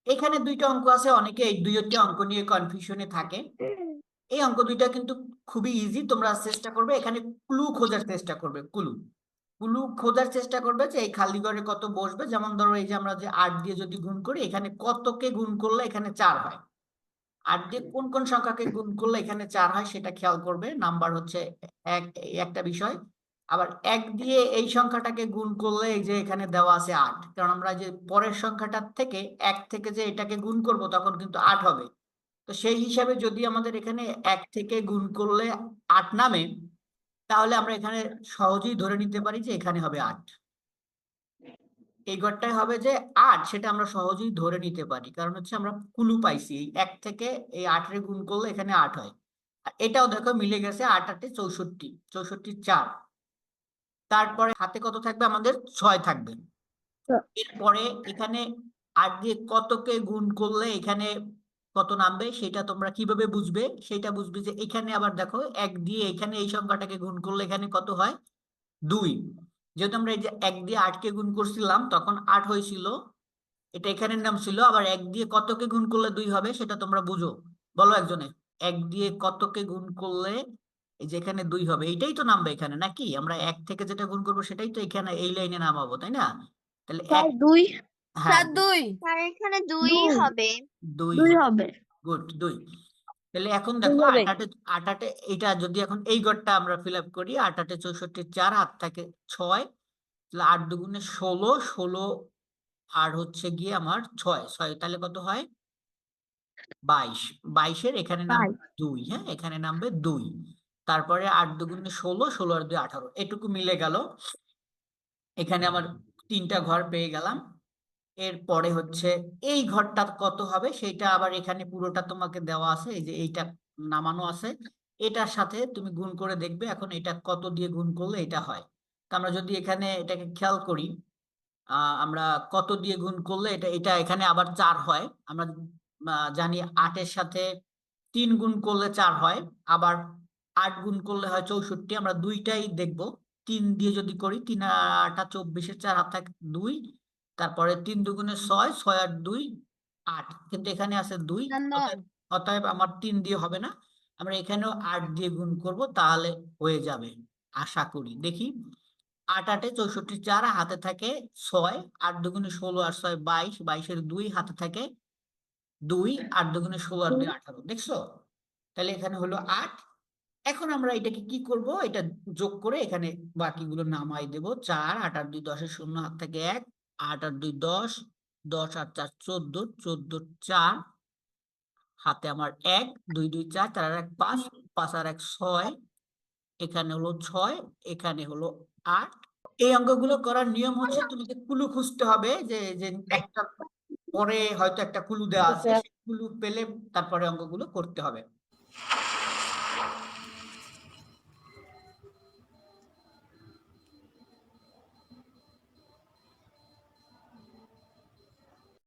এখানে দুইটা অঙ্ক আছে, অনেকে এই দুইটা অঙ্ক নিয়ে কনফিউশনে থাকে। এই অঙ্ক দুইটা কিন্তু খুবই ইজি, তোমরা চেষ্টা করবে এখানে ক্লু খোঁজার চেষ্টা করবে। ক্লু ক্লু খোঁজার চেষ্টা করবে যে এই খালি ঘরে কত বসবে। যেমন ধরো এই যে আমরা যে 8 দিয়ে যদি গুণ করি, এখানে কতকে গুণ করলে এখানে 4 হয়। 8 দিয়ে কোন কোন সংখ্যাকে গুণ করলে এখানে 4 হয় সেটা খেয়াল করবে। নাম্বার হচ্ছে এই একটা বিষয়। আবার 1 দিয়ে এই সংখ্যাটাকে গুণ করলে এই যে এখানে দেওয়া আছে 8, কারণ আমরা যে পরের সংখ্যাটার থেকে 1 থেকে যে এটাকে গুণ করব তখন কিন্তু 8 হবে। তো সেই হিসাবে যদি আমাদের এখানে 1 থেকে গুণ করলে 8 নামে, তাহলে আমরা এখানে সহজেই ধরে নিতে পারি যে এখানে হবে 8। এই ঘরটায় হবে যে 8, সেটা আমরা সহজেই ধরে নিতে পারি, কারণ হচ্ছে আমরা কুলু পাইছি এই 1 থেকে এই 8 রে গুণ করলে এখানে 8 হয়। আর এটাও দেখো মিলে গেছে, 8 8 64, 64 4। তারপরে হাতে কত থাকবে আমাদের? 6 থাকবে। এরপরে এখানে 8 দিয়ে কতকে গুণ করলে এখানে কত নামবে সেটা তোমরা কিভাবে বুঝবে? সেটা বুঝবে যে এখানে আবার দেখো 1 দিয়ে এখানে এই সংখ্যাটাকে গুণ করলে এখানে কত হয়? 2। যেহেতু আমরা এই যে 1 দিয়ে 8 কে গুণ করছিলাম তখন 8 হয়েছিল, এটা এখানের নাম ছিল। আবার 1 দিয়ে কতকে গুণ করলে 2 হবে সেটা তোমরা বুঝো, বলো একজনে। 1 দিয়ে কতকে গুণ করলে এই যে এখানে 2 হবে, এইটাই তো নামবে এখানে, নাকি? আমরা 1 থেকে যেটা গুণ করবো সেটাই তো এখানে এই লাইনে নামাবো, তাই না? তাহলে স্যার 1, দুই। হ্যাঁ, স্যার 2। স্যার এখানে দুই দুই হবে। 2 দুই হবে। হবে। গুড, 2। তাহলে এখন দুই দেখো হবে। 8 8 8 8 এইটা যদি এখন এই ঘরটা আমরা ফিল আপ করি, 8 8 64 4, হাত থাকে 6, তাহলে 8 দুগুণে 16, 16 আর হচ্ছে গিয়ে আমার 6 6, তাহলে কত হয়? 22। 22-এর এখানে তাই। নামবে 2, হ্যাঁ এখানে নামবে 2। তারপরে 8 দুগুণে 16, 16 আর 2 18, এটুকু মিলে গেল। এখানে আমার 3টা ঘর পেয়ে গেলাম। এরপরে হচ্ছে এই ঘরটা কত হবে সেইটা আবার এখানে পুরোটা তোমাকে দেওয়া আছে, এই যে এইটা নামানো আছে। এটার সাথে তুমি গুণ করে দেখবে এখন এটা কত দিয়ে গুণ করলে এটা হয়। তা আমরা যদি এখানে এটাকে খেয়াল করি, আমরা কত দিয়ে গুণ করলে এটা এটা এখানে আবার 4 হয়। আমরা জানি 8-এর সাথে 3 গুণ করলে 4 হয়। আবার 8 গুণ করলে হয় 64, আমরা দুইটাই দেখব। 3 দিয়ে যদি করি, 3 8 24, 4 হাত থাকে 2। তারপরে 3 দুগুণে 6, 6 আর 2 8, কিন্তু এখানে আছে 2। না, অতএব 9। অতএব আমার 3 দিয়ে হবে না, আমরা এখানেও 8 দিয়ে গুণ করব, তাহলে হয়ে যাবে আশা করি। দেখি, 8 8 64 4, হাতে থাকে 6, 8 দুগুণে 16 আর 6 22, 22-এর 2 হাতে থাকে 2, 8 দুগুণে 16 আর 2 18, দেখছো? তাহলে এখানে হলো 8। এখন আমরা এটাকে কি করব? এটা যোগ করে এখানে বাকিগুলো নামাই দেব। 4 8 আর 2 10-এর 0, হাত থেকে 1, 8 আর 2 10, 10 আর 4 14, 14 4, হাতে আমার 1, 2 2 4, 4 আর 1 5, 5 আর 1 6, এখানে হলো 6, এখানে হলো 8। এই অঙ্কগুলো করার নিয়ম হচ্ছে তোমাকে ক্লু খুঁজতে হবে, যে যে একটা পরে হয়তো একটা ক্লু দেওয়া আছে, সেই ক্লু পেলে তারপরে অঙ্কগুলো করতে হবে।